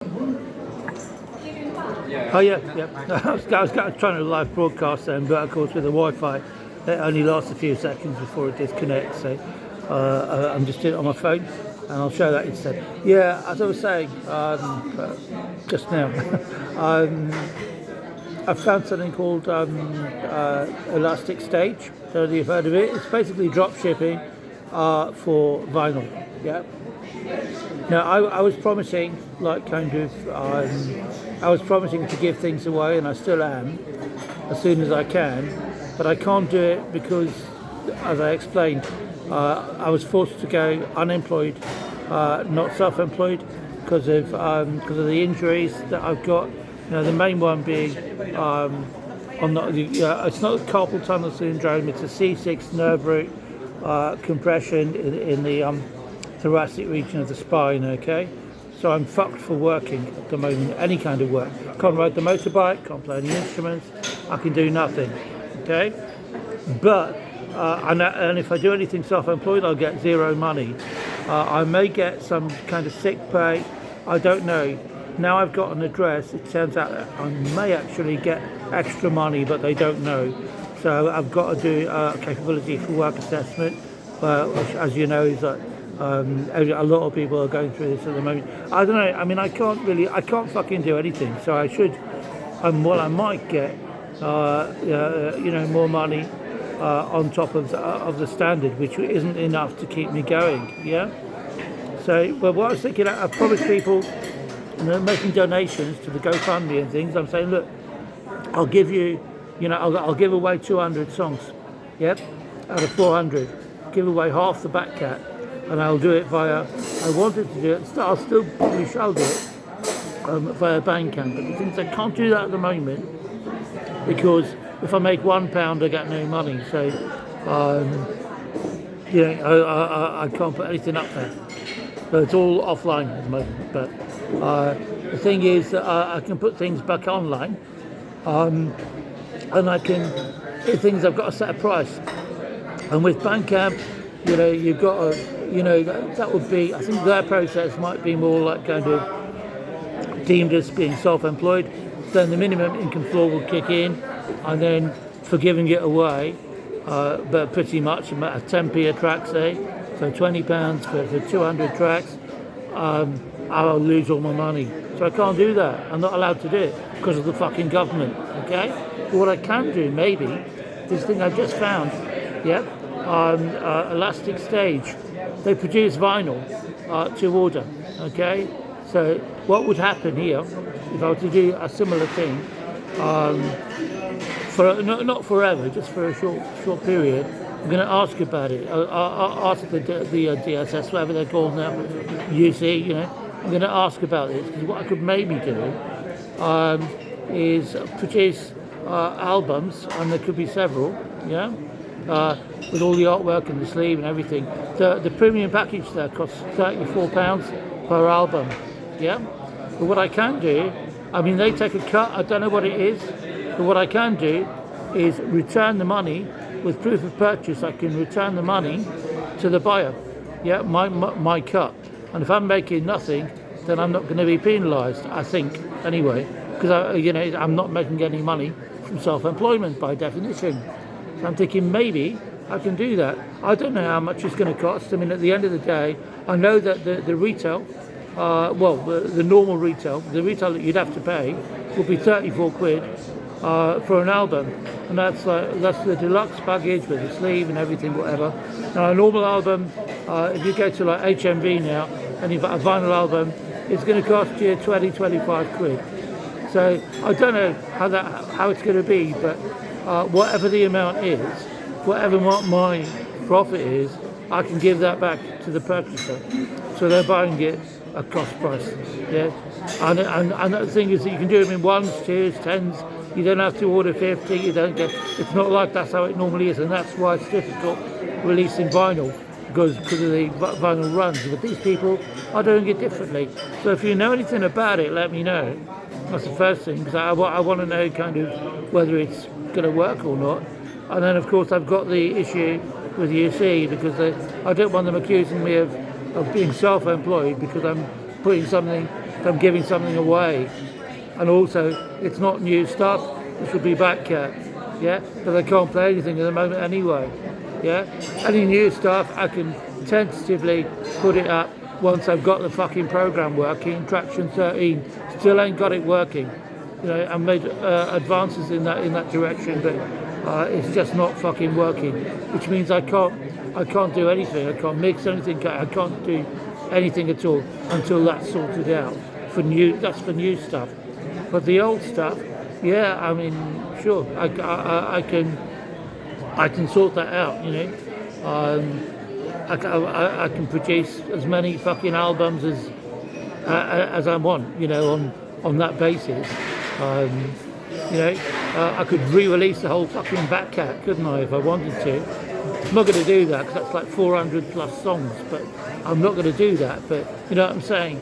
Oh yeah, yeah. I was trying to live broadcast then, but of course with the Wi-Fi, it only lasts a few seconds before it disconnects. So I'm just doing it on my phone, and I'll show that instead. Yeah, as I was saying just now, I found something called elasticStage. Don't know if you've heard of it. It's basically drop shipping for vinyl. Yeah. Now, I was promising, I was promising to give things away, and I still am, as soon as I can, but I can't do it because, as I explained, I was forced to go unemployed, not self-employed, because of the injuries that I've got. You know, the main one being, it's not carpal tunnel syndrome, it's a C6 nerve root compression in the thoracic region of the spine, okay? So I'm fucked for working at the moment, any kind of work. Can't ride the motorbike, can't play any instruments, I can do nothing, okay? But, and if I do anything self-employed, I'll get zero money. I may get some kind of sick pay, I don't know. Now I've got an address, it turns out that I may actually get extra money, but they don't know. So I've got to do a capability for work assessment, which, as you know, is that a lot of people are going through this at the moment. I don't know. I mean, I can't fucking do anything. So I should, well, I might get, more money on top of the standard, which isn't enough to keep me going. Yeah. So, but what I was thinking, I've promised people, making donations to the GoFundMe and things. I'm saying, look, I'll give you, I'll give away 200 songs. Yep. Out of 400, give away half the back cat. And I'll do it I wanted to do it, I'll still probably shall do it via Bandcamp, but the thing is I can't do that at the moment because if I make £1 I get no money, so I can't put anything up there. So it's all offline at the moment, but the thing is that I can put things back online, and things I've got to set a price, and with Bandcamp, you've got to, that would be, I think their process might be more like kind of deemed as being self-employed. Then the minimum income floor will kick in, and then for giving it away, but pretty much a 10p a track, say, so £20 for 200 tracks, I'll lose all my money. So I can't do that. I'm not allowed to do it because of the fucking government, okay? But what I can do, maybe, this thing I just found, elasticStage. They produce vinyl to order, okay? So what would happen here if I were to do a similar thing for not forever, just for a short period? I'm going to ask about it. I'll ask the DSS, whatever they're called now, UC. I'm going to ask about this because what I could maybe do is produce albums, and there could be several, with all the artwork and the sleeve and everything. The premium package there costs £34 per album, But what I can do, I mean, they take a cut, I don't know what it is, but what I can do is return the money with proof of purchase. I can return the money to the buyer, my cut. And if I'm making nothing, then I'm not going to be penalised, I think, anyway, because I'm not making any money from self-employment by definition. So I'm thinking maybe I can do that. I don't know how much it's going to cost. I mean, at the end of the day, I know that the retail, the normal retail, the retail that you'd have to pay would be 34 quid for an album, and that's the deluxe package with the sleeve and everything, whatever. Now a normal album, if you go to like HMV now and you've got a vinyl album, it's going to cost you 25 quid. So I don't know how it's going to be, but whatever the amount is, whatever my profit is, I can give that back to the purchaser. So they're buying it at cost price. And the thing is that you can do them in ones, twos, tens. You don't have to order 50. You don't get. It's not like that's how it normally is, and that's why it's difficult releasing vinyl because of the vinyl runs. But these people are doing it differently. So if you know anything about it, let me know. That's the first thing, because I want to know kind of whether it's going to work or not. And then of course I've got the issue with UC because I don't want them accusing me of being self-employed because I'm putting something I'm giving something away. And also, it's not new stuff, this would be back cat, yeah? But I can't play anything at the moment anyway, yeah? Any new stuff, I can tentatively put it up once I've got the fucking program working. Traction 13, still ain't got it working. You know, I made advances in that direction, but it's just not fucking working, which means I can't do anything. I can't mix anything. I can't do anything at all until that's sorted out. That's for new stuff. But the old stuff, yeah, I mean, sure, I can sort that out. You know, I can produce as many fucking albums as I want. You know, on that basis. You know, I could re-release the whole fucking Batcat, couldn't I, if I wanted to? I'm not going to do that because that's like 400 plus songs, but I'm not going to do that. But you know what I'm saying?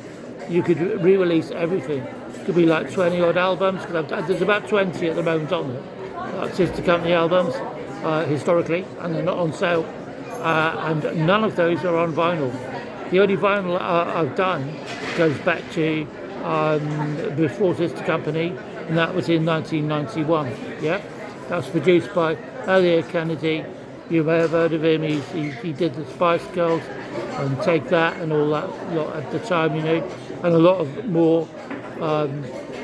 You could re-release everything. It could be like 20 odd albums, because there's about 20 at the moment on there. Sister Company albums, historically, and they're not on sale. And none of those are on vinyl. The only vinyl I've done goes back to before Sister Company, and that was in 1991. Yeah, that was produced by Elliot Kennedy. You may have heard of him. He did the Spice Girls and Take That and all that lot at the time, you know, and a lot of more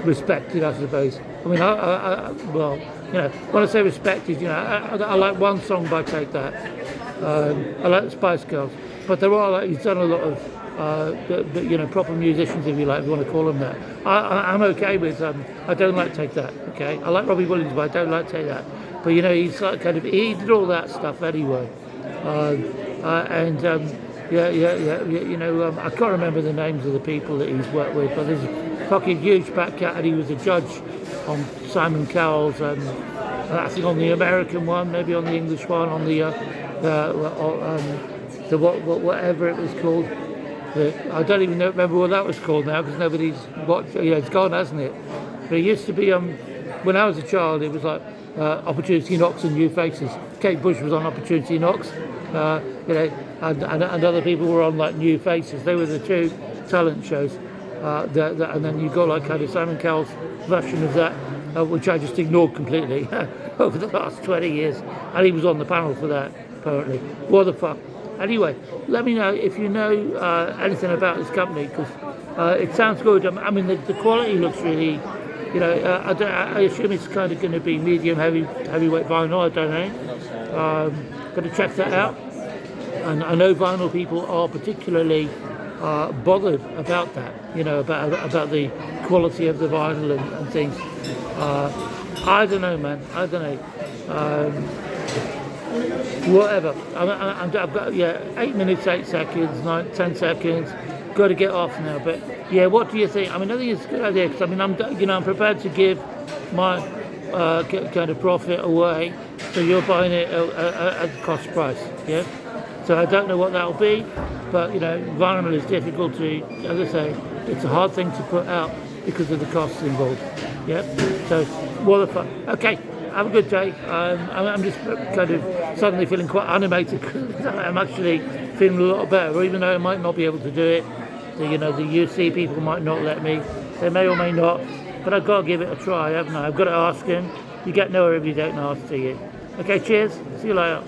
respected, I suppose. I mean, well, you know, when I say respected, you know, I like one song by Take That. I like the Spice Girls, but there are like, he's done a lot of you know, proper musicians, if you like, if you want to call them that. I'm okay with I don't like Take That. Okay, I like Robbie Williams, but I don't like Take That. But you know, he's like kind of, he did all that stuff anyway. Yeah, you know, I can't remember the names of the people that he's worked with, but there's a fucking huge back cat, and he was a judge on Simon Cowell's, I think on the American one, maybe on the English one, on the whatever it was called. I don't even remember what that was called now, because nobody's watched. You know, it's gone, hasn't it? But it used to be when I was a child, it was like Opportunity Knocks and New Faces. Kate Bush was on Opportunity Knocks, you know, and other people were on like New Faces. They were the two talent shows. And then you got like kind of Simon Cowell's version of that, which I just ignored completely over the last 20 years. And he was on the panel for that, apparently. What the fuck? Anyway, let me know if you know anything about this company, because it sounds good. I mean, the quality looks really, you know, I assume it's kind of going to be medium heavyweight vinyl. I don't know. Got to check that out. And I know vinyl people are particularly bothered about that, you know, about the quality of the vinyl and things. I don't know, man. I don't know. Whatever. I've got 8 minutes, 8 seconds, 10 seconds. Got to get off now. But yeah, what do you think? I mean, I think it's a good idea, because I mean, I'm prepared to give my kind of profit away, so you're buying it at the cost price. Yeah. So I don't know what that'll be, but you know, vinyl is difficult to, as I say, it's a hard thing to put out because of the costs involved. Yeah. So what the fuck? Okay. Have a good day. I'm just kind of suddenly feeling quite animated. I'm actually feeling a lot better, even though I might not be able to do it. You know, the UC people might not let me. They may or may not. But I've got to give it a try, haven't I? I've got to ask them. You get nowhere if you don't ask, do you? Okay, cheers. See you later.